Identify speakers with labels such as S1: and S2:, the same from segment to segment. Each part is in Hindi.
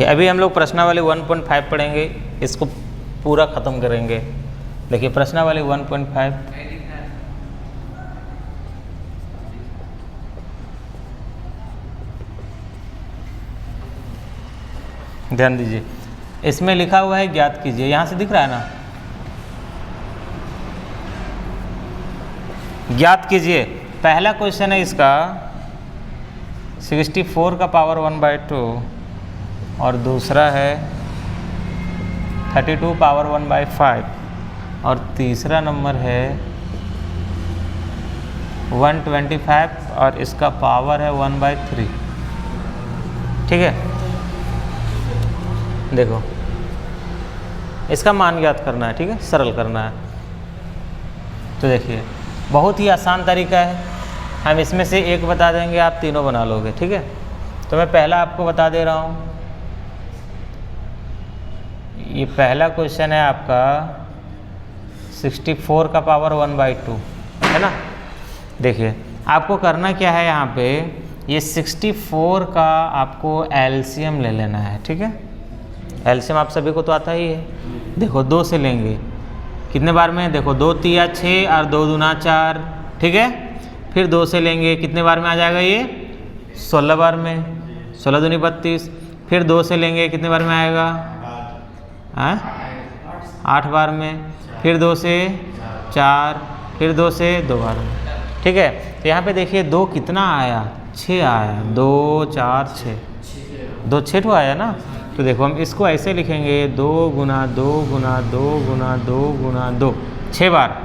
S1: अभी हम लोग प्रश्नावली 1.5 पढ़ेंगे, इसको पूरा ख़त्म करेंगे। देखिए प्रश्नावली 1.5 ध्यान दीजिए, इसमें लिखा हुआ है ज्ञात कीजिए, यहाँ से दिख रहा है ना, ज्ञात कीजिए। पहला क्वेश्चन है इसका 64 का पावर 1/2 और दूसरा है 32 पावर 1/5 और तीसरा नंबर है 125 और इसका पावर है 1/3। ठीक है, देखो इसका मान ज्ञात करना है। ठीक है, सरल करना है। तो देखिए बहुत ही आसान तरीका है, हम इसमें से एक बता देंगे, आप तीनों बना लोगे। ठीक है, तो मैं पहला आपको बता दे रहा हूँ। ये पहला क्वेश्चन है आपका 64 का पावर 1/2 है ना। देखिए आपको करना क्या है, यहाँ पे ये 64 का आपको एलसीएम ले लेना है। ठीक है, एलसीएम आप सभी को तो आता ही है। देखो 2 से लेंगे, कितने बार में, देखो 2 तिया 6 और 2 दूना 4। ठीक है, फिर 2 से लेंगे, कितने बार में आ जाएगा ये, 16 बार में, 16 दूनी 32। फिर 2 से लेंगे, कितने बार में आएगा, 8 बार में। फिर 2 से 4, फिर 2 से 2 बार में। ठीक है, तो यहाँ पे देखिए 2 कितना आया, 6 आया, 2 4 6, 2 6 तो आया ना। तो देखो हम इसको ऐसे लिखेंगे, 2 गुना 2 गुना 2 गुना 2 गुना 2, 6 बार।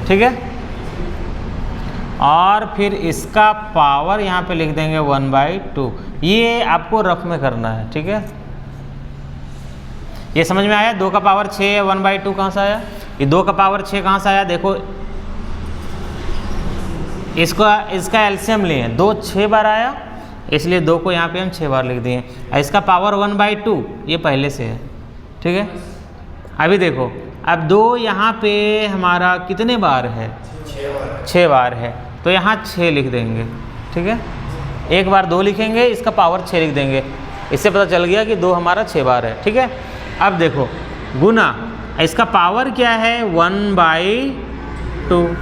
S1: ठीक है, और फिर इसका पावर यहाँ पे लिख देंगे 1/2। ये आपको रफ में करना है। ठीक है, ये समझ में आया। 2 का पावर 6 है, 1/2 कहाँ से आया, ये 2 का पावर 6 कहाँ से आया, देखो इसका एलसीएम लिए, 2 6 बार आया, इसलिए 2 को यहाँ पे हम 6 बार लिख दिए। इसका पावर 1/2 ये पहले से है। ठीक है, अभी देखो अब 2 यहाँ पे हमारा कितने बार है, 6 बार है, तो यहाँ 6 लिख देंगे। ठीक है, एक बार 2 लिखेंगे, इसका पावर 6 लिख देंगे, इससे पता चल गया कि 2 हमारा 6 बार है। ठीक है, अब देखो गुना, इसका पावर क्या है 1/2।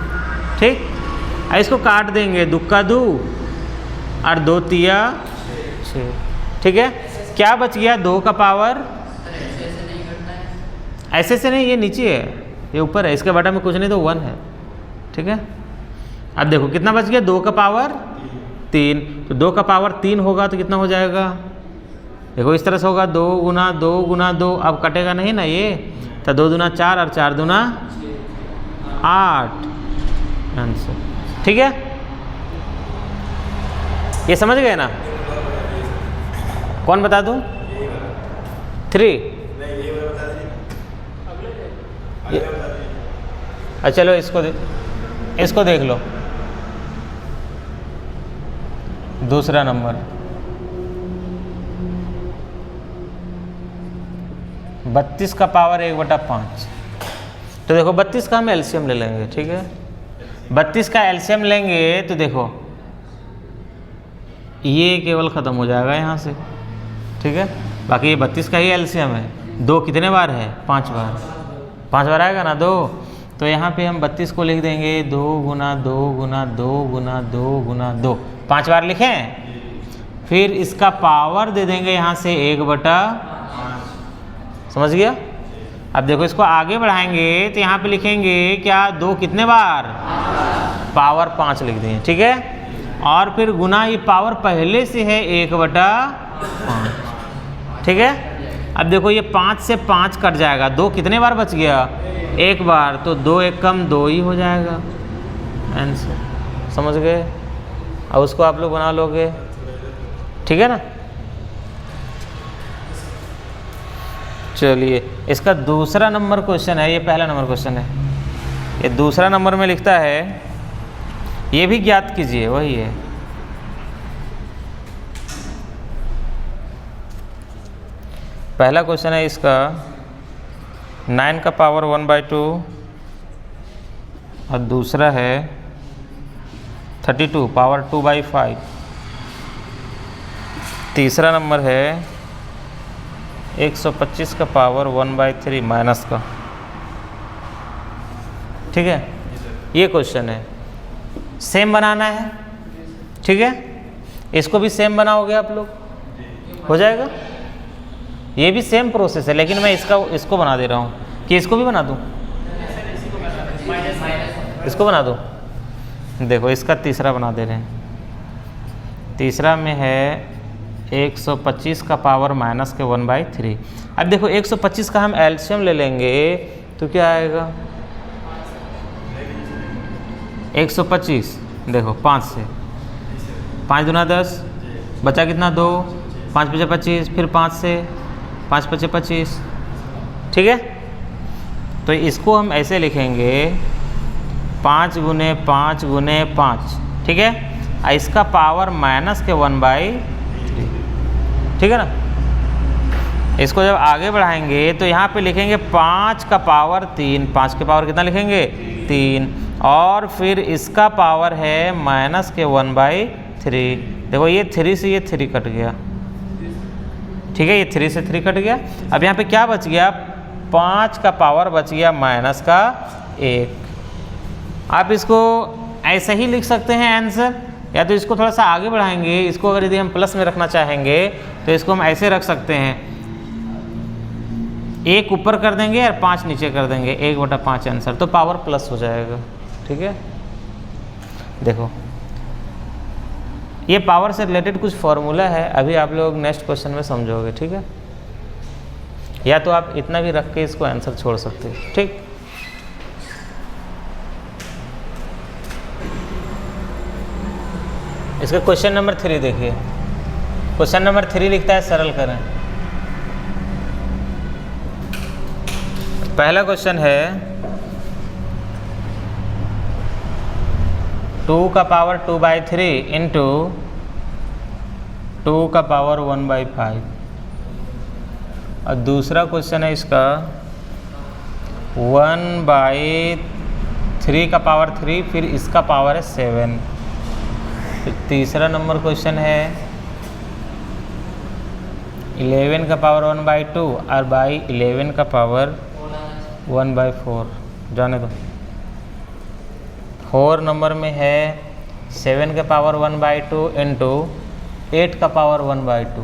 S1: ठीक, इसको काट देंगे, 2 का 2 और 2 तिया 6। ठीक है, क्या बच गया, 2 का पावर, ऐसे से नहीं, ये नीचे है, ये ऊपर है, इसके बटा में कुछ नहीं तो 1 है। ठीक है, अब देखो कितना बच गया, 2 का पावर 3। तो 2 का पावर 3 होगा तो कितना हो जाएगा, देखो इस तरह से होगा, 2 गुना 2 गुना 2, अब कटेगा नहीं ना ये, तो 2 दूना 4 और 4 दूना 8 आंसर। ठीक है, ये समझ गए ना, कौन बता दूं, 3। अच्छा चलो इसको देख लो, दूसरा नंबर 32 का पावर 1/5। तो देखो 32 का हम एलसीएम ले लेंगे। ठीक है, 32 का एलसीएम लेंगे तो देखो ये केवल ख़त्म हो जाएगा यहाँ से। ठीक है, बाकी ये 32 का ही एलसीएम है। 2 कितने बार है, 5 बार, 5 बार आएगा ना 2। तो यहाँ पे हम 32 को लिख देंगे, 2 गुना 2 गुना 2 गुना 2 गुना 2, 5 बार लिखें। फिर इसका पावर दे देंगे यहाँ से 1/5। समझ गया। अब देखो इसको आगे बढ़ाएंगे तो यहाँ पे लिखेंगे क्या, 2 कितने बार, पावर 5 लिख दिए। ठीक है, और फिर गुना, ये पावर पहले से है 1/5। ठीक है, अब देखो ये 5 से 5 कट जाएगा, 2 कितने बार बच गया, 1 बार, तो 2 1 कम 2 ही हो जाएगा आंसर। समझ गए, अब उसको आप लोग बना लोगे। ठीक है ना। चलिए इसका दूसरा नंबर क्वेश्चन है, ये पहला नंबर क्वेश्चन है, ये दूसरा नंबर में लिखता है, ये भी ज्ञात कीजिए, वही है। पहला क्वेश्चन है इसका 9 का पावर 1/2 और दूसरा है 32 पावर 2/5। तीसरा नंबर है 125 का पावर 1/3 माइनस का। ठीक है, ये क्वेश्चन है, सेम बनाना है। ठीक है, इसको भी सेम बनाओगे आप लोग, हो जाएगा। ये भी सेम प्रोसेस है, लेकिन मैं इसको बना दे रहा हूँ कि इसको भी बना दूँ, इसको बना दूँ। देखो इसका तीसरा बना दे रहे हैं। तीसरा में है 125 का पावर माइनस के 1/3। अब देखो 125 का हम एलसीएम ले लेंगे तो क्या आएगा, 125 देखो 5 से, 5 दूना 10, बचा कितना 2, 5 बचे 25, फिर 5 से 5 बचे 25। ठीक है, तो इसको हम ऐसे लिखेंगे 5 गुने 5 गुने 5। ठीक है, इसका पावर माइनस के 1/3। ठीक है ना। इसको जब आगे बढ़ाएंगे तो यहाँ पे लिखेंगे 5 का पावर 3, 5 के पावर कितना लिखेंगे 3, और फिर इसका पावर है माइनस के 1/3। देखो ये 3 से ये 3 कट गया। ठीक है, ये 3 से 3 कट गया। अब यहाँ पे क्या बच गया, 5 का पावर बच गया माइनस का 1। आप इसको ऐसे ही लिख सकते हैं आंसर, या तो इसको थोड़ा सा आगे बढ़ाएंगे। इसको अगर यदि हम प्लस में रखना चाहेंगे तो इसको हम ऐसे रख सकते हैं, 1 ऊपर कर देंगे और 5 नीचे कर देंगे, 1/5 आंसर, तो पावर प्लस हो जाएगा। ठीक है, देखो ये पावर से रिलेटेड कुछ फॉर्मूला है, अभी आप लोग नेक्स्ट क्वेश्चन में समझोगे। ठीक है, या तो आप इतना भी रख के इसको आंसर छोड़ सकते हो। ठीक, इसका क्वेश्चन नंबर 3 देखिए। क्वेश्चन नंबर 3 लिखता है, सरल करें। पहला क्वेश्चन है 2 का पावर 2/3 इंटू 2 का पावर 1/5। और दूसरा क्वेश्चन है इसका 1/3 का पावर 3, फिर इसका पावर है 7। फिर तीसरा नंबर क्वेश्चन है 11 का पावर 1/2 और बाई 11 का पावर 1/4। जाने दो। 4 नंबर में है 7 का पावर 1/2 इंटू 8 का पावर 1/2।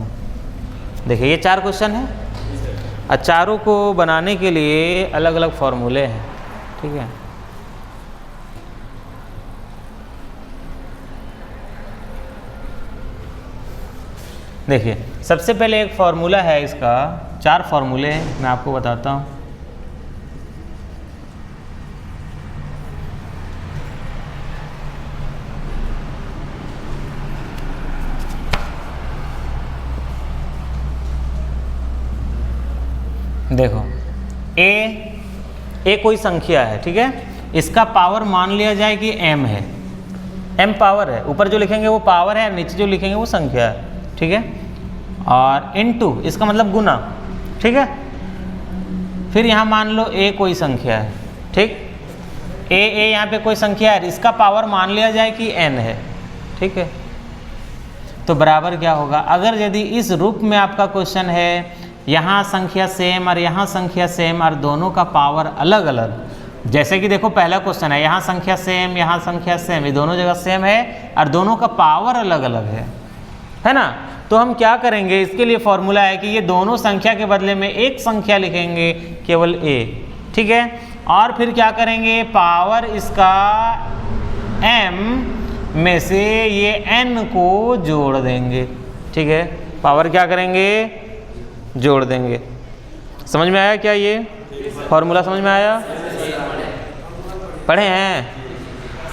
S1: देखिए ये 4 क्वेश्चन है, और चारों को बनाने के लिए अलग अलग फॉर्मूले हैं। ठीक है, देखिए सबसे पहले एक फार्मूला है इसका, 4 फार्मूले हैं, मैं आपको बताता हूँ। देखो ए कोई संख्या है। ठीक है, इसका पावर मान लिया जाए कि m है, m पावर है, ऊपर जो लिखेंगे वो पावर है, नीचे जो लिखेंगे वो संख्या है। ठीक है, और इनटू इसका मतलब गुना। ठीक है, फिर यहाँ मान लो a कोई संख्या है। ठीक, a यहाँ पे कोई संख्या है, इसका पावर मान लिया जाए कि n है। ठीक है, तो बराबर क्या होगा, अगर यदि इस रूप में आपका क्वेश्चन है, यहाँ संख्या सेम और यहाँ संख्या सेम और दोनों का पावर अलग अलग, जैसे कि देखो पहला क्वेश्चन है, यहाँ संख्या सेम यहाँ संख्या सेम, ये दोनों जगह सेम है और दोनों का पावर अलग अलग है ना। तो हम क्या करेंगे, इसके लिए फॉर्मूला है कि ये दोनों संख्या के बदले में एक संख्या लिखेंगे, केवल a। ठीक है, और फिर क्या करेंगे, पावर इसका m में से ये n को जोड़ देंगे। ठीक है, पावर क्या करेंगे, जोड़ देंगे। समझ में आया क्या, ये फॉर्मूला समझ में आया, पढ़े हैं,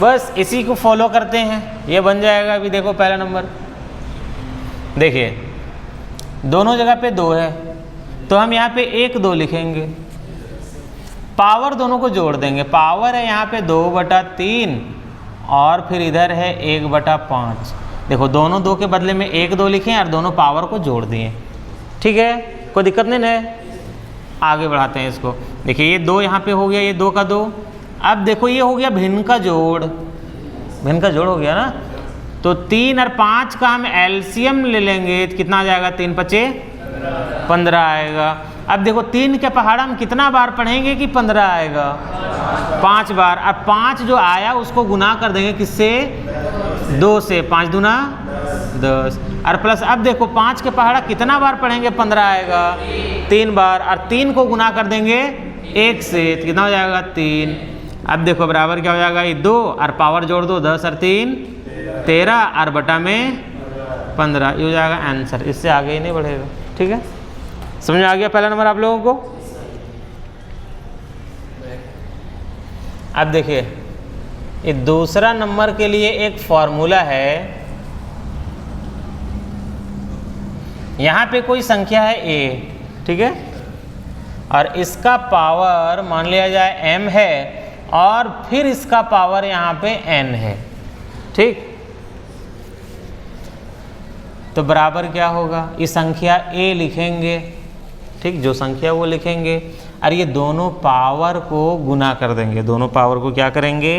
S1: बस इसी को फॉलो करते हैं, ये बन जाएगा। अभी देखो पहला नंबर, देखिए दोनों जगह पे 2 है, तो हम यहाँ पे 1 2 लिखेंगे, पावर दोनों को जोड़ देंगे। पावर है यहाँ पे 2/3 और फिर इधर है 1/5। देखो दोनों 2 के बदले में 1 2 लिखे और दोनों पावर को जोड़ दिए। ठीक है, कोई दिक्कत नहीं है, आगे बढ़ाते हैं इसको। देखिए ये 2 यहाँ पे हो गया, ये 2 का 2। अब देखो ये हो गया भिन्न का जोड़, भिन्न का जोड़ हो गया ना। तो 3 और 5 का हम एलसीएम ले लेंगे तो कितना आ जाएगा, 3 पचे 15 आएगा। अब देखो 3 के पहाड़ा हम कितना बार पढ़ेंगे कि 15 आएगा, 5 बार। अब 5 जो आया उसको गुना कर देंगे किससे, 2 से, 5 दूना 10 और प्लस अब देखो 5 के पहाड़ा कितना बार पढ़ेंगे, 15 आएगा 3 बार और 3 को गुना कर देंगे 1 से तो कितना हो जाएगा 3। अब देखो बराबर क्या हो जाएगा, ये 2 और पावर जोड़ दो, 10 और 3 13 और बटा में 15, ये हो जाएगा आंसर। इससे आगे ही नहीं बढ़ेगा। ठीक है, समझ में आ गया पहला नंबर आप लोगों को। अब देखिए ये दूसरा नंबर के लिए एक फॉर्मूला है। यहाँ पे कोई संख्या है a, ठीक है, और इसका पावर मान लिया जाए m है और फिर इसका पावर यहाँ पे n है। ठीक, तो बराबर क्या होगा, ये संख्या a लिखेंगे, ठीक, जो संख्या वो लिखेंगे और ये दोनों पावर को गुना कर देंगे, दोनों पावर को क्या करेंगे,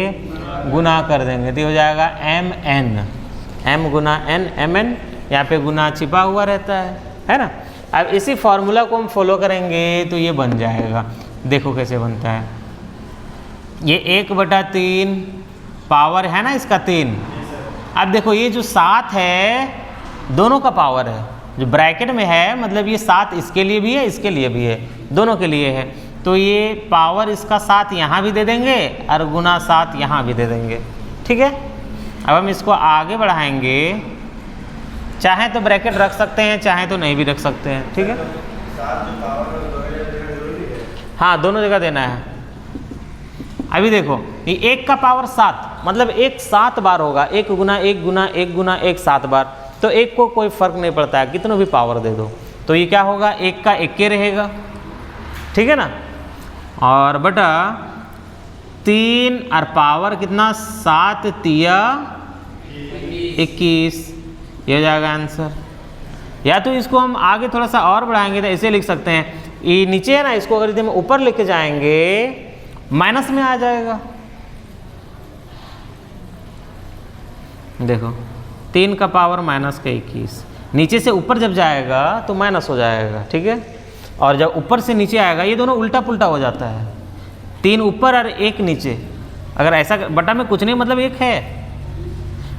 S1: गुना कर देंगे तो हो जाएगा mn, m गुना n, mn, यहाँ पे गुना छिपा हुआ रहता है ना। अब इसी फॉर्मूला को हम फॉलो करेंगे तो ये बन जाएगा। देखो कैसे बनता है, ये 1/3 पावर है ना इसका 3। अब देखो ये जो 7 है दोनों का पावर है, जो ब्रैकेट में है, मतलब ये 7 इसके लिए भी है इसके लिए भी है, दोनों के लिए है। तो ये पावर इसका 7 यहाँ भी दे देंगे और गुना 7 यहाँ भी दे देंगे। ठीक है, अब हम इसको आगे बढ़ाएंगे, चाहे तो ब्रैकेट रख सकते हैं चाहे तो नहीं भी रख सकते हैं। ठीक है, हाँ दोनों जगह देना है। अभी देखो ये 1 का पावर 7 मतलब 1 7 बार होगा, 1 गुना 1 गुना 1 गुना 1 7 बार, तो 1 को कोई फर्क नहीं पड़ता है, कितनों भी पावर दे दो। तो ये क्या होगा, 1 का 1 के रहेगा, ठीक है ना, और बटा 3 और पावर कितना 7 तिया 21, ये हो जाएगा आंसर। या तो इसको हम आगे थोड़ा सा और बढ़ाएंगे तो ऐसे लिख सकते हैं, ये नीचे है ना, इसको अगर यदि हम ऊपर लेके जाएंगे माइनस में आ जाएगा। देखो 3 का पावर माइनस का 21, नीचे से ऊपर जब जाएगा तो माइनस हो जाएगा। ठीक है, और जब ऊपर से नीचे आएगा ये दोनों उल्टा पुल्टा हो जाता है, 3 ऊपर और 1 नीचे। अगर ऐसा बटा में कुछ नहीं मतलब 1 है,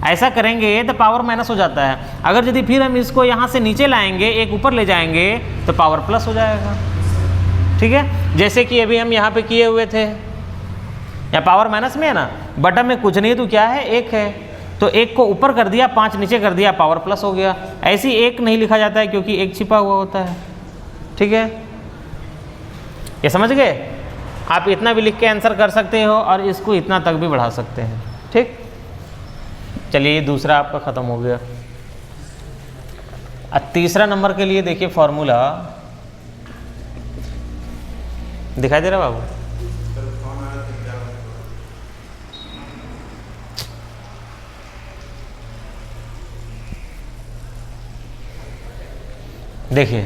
S1: ऐसा करेंगे तो पावर माइनस हो जाता है। अगर यदि फिर हम इसको यहाँ से नीचे लाएंगे 1 ऊपर ले जाएंगे तो पावर प्लस हो जाएगा। ठीक है, जैसे कि अभी हम यहाँ पे किए हुए थे, या पावर माइनस में है ना, बटा में कुछ नहीं तो क्या है 1 है, तो 1 को ऊपर कर दिया 5 नीचे कर दिया, पावर प्लस हो गया। ऐसे ही 1 नहीं लिखा जाता है क्योंकि 1 छिपा हुआ होता है। ठीक है, ये समझ गए। आप इतना भी लिख के आंसर कर सकते हो और इसको इतना तक भी बढ़ा सकते हैं। ठीक, चलिए ये दूसरा आपका ख़त्म हो गया। अब तीसरा नंबर के लिए देखिए फॉर्मूला दिखाई दे रहा बाबू, देखिए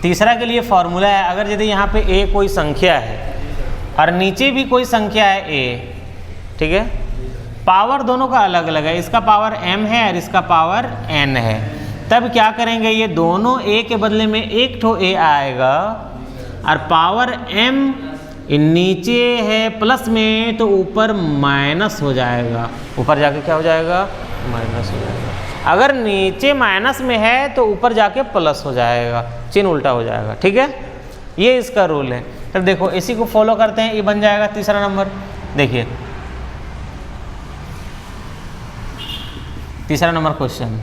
S1: तीसरा के लिए फॉर्मूला है, अगर यदि यहाँ पे a कोई संख्या है और नीचे भी कोई संख्या है a, ठीक है, पावर दोनों का अलग अलग है, इसका पावर m है और इसका पावर n है, तब क्या करेंगे, ये दोनों a के बदले में एक ठो a आएगा और पावर m नीचे है प्लस में तो ऊपर माइनस हो जाएगा, ऊपर जाके क्या हो जाएगा, माइनस हो जाएगा। अगर नीचे माइनस में है तो ऊपर जाके प्लस हो जाएगा, चिन्ह उल्टा हो जाएगा। ठीक है, ये इसका रूल है। तब देखो इसी को फॉलो करते हैं, ये बन जाएगा तीसरा नंबर। देखिए तीसरा नंबर क्वेश्चन,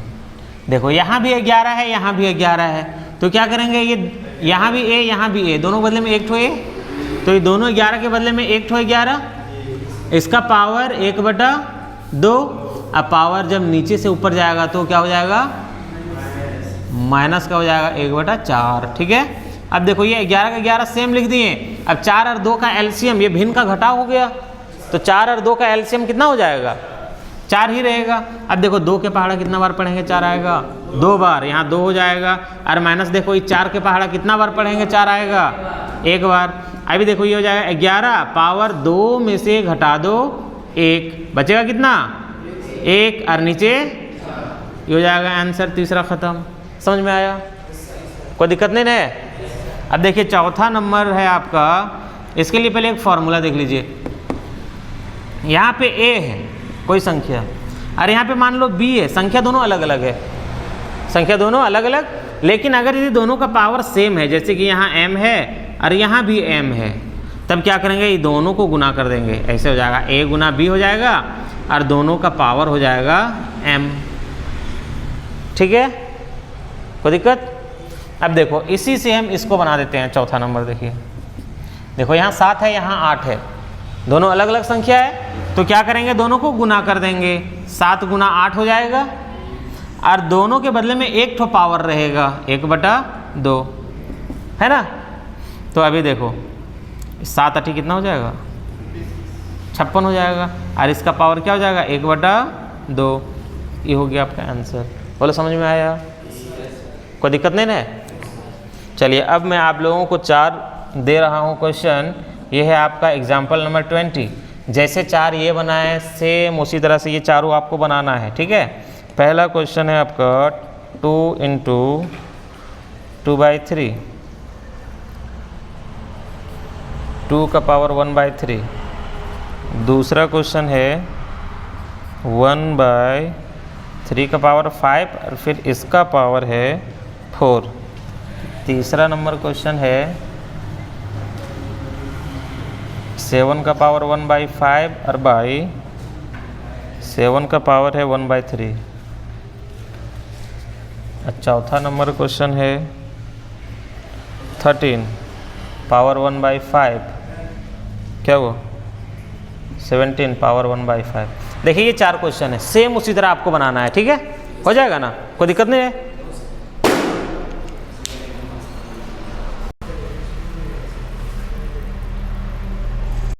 S1: देखो यहाँ भी 11 है यहाँ भी 11 है, तो क्या करेंगे, ये यहाँ भी a यहाँ भी a, दोनों बदले में एक ठो a, तो ये दोनों 11 के बदले में एक ठो 11, इसका पावर 1/2, अब पावर जब नीचे से ऊपर जाएगा तो क्या हो जाएगा, माइनस का हो जाएगा 1/4। ठीक है, अब देखो ये 11 का 11 सेम लिख दिए, अब 4 और 2 का एलसीएम, ये भिन्न का घटाव हो गया, तो 4 और 2 का एलसीएम कितना हो जाएगा, 4 ही रहेगा। अब देखो 2 के पहाड़ा कितना बार पढ़ेंगे, 4 आएगा 2 बार, यहाँ 2 हो जाएगा, और माइनस देखो ये 4 के पहाड़ा कितना बार पढ़ेंगे, 4 आएगा 1 बार। अभी देखो ये हो जाएगा 11 पावर 2 में से घटा दो 1, बचेगा कितना 1 और नीचे ये हो जाएगा आंसर, तीसरा ख़त्म। समझ में आया? कोई दिक्कत नहीं है? अब देखिए चौथा नंबर है आपका, इसके लिए पहले एक फॉर्मूला देख लीजिए। यहाँ पे a है कोई संख्या और यहाँ पे मान लो b है, संख्या दोनों अलग अलग है, संख्या दोनों अलग अलग, लेकिन अगर यदि दोनों का पावर सेम है, जैसे कि यहाँ m है और यहाँ भी m है, तब क्या करेंगे, ये दोनों को गुना कर देंगे। ऐसे हो जाएगा a गुना b हो जाएगा और दोनों का पावर हो जाएगा m। ठीक है, कोई दिक्कत? अब देखो इसी से हम इसको बना देते हैं चौथा नंबर। देखिए देखो यहाँ 7 है, यहाँ 8 है, दोनों अलग अलग संख्या है, तो क्या करेंगे, दोनों को गुना कर देंगे। 7 गुना 8 हो जाएगा और दोनों के बदले में एक ठो पावर रहेगा 1/2, है ना। तो अभी देखो 7 8 कितना हो जाएगा, 56 हो जाएगा और इसका पावर क्या हो जाएगा, 1/2। ये हो गया आपका आंसर। बोलो समझ में आया? कोई दिक्कत नहीं ना? चलिए अब मैं आप लोगों को 4 दे रहा हूँ क्वेश्चन। ये है आपका एग्जाम्पल नंबर 20। जैसे 4 ये बनाए सेम उसी तरह से ये चारों आपको बनाना है। ठीक है, पहला क्वेश्चन है आपका 2 × 2/3, 2 का पावर 1/3। दूसरा क्वेश्चन है 1/3 का पावर 5 और फिर इसका पावर है 4। तीसरा नंबर क्वेश्चन है 7 का पावर 1/5 और 7 का पावर है 1/3। चौथा नंबर क्वेश्चन है 13 पावर 1/5, क्या वो 17 पावर 1/5। देखिए ये 4 क्वेश्चन है, सेम उसी तरह आपको बनाना है। ठीक है, हो जाएगा ना, कोई दिक्कत नहीं है?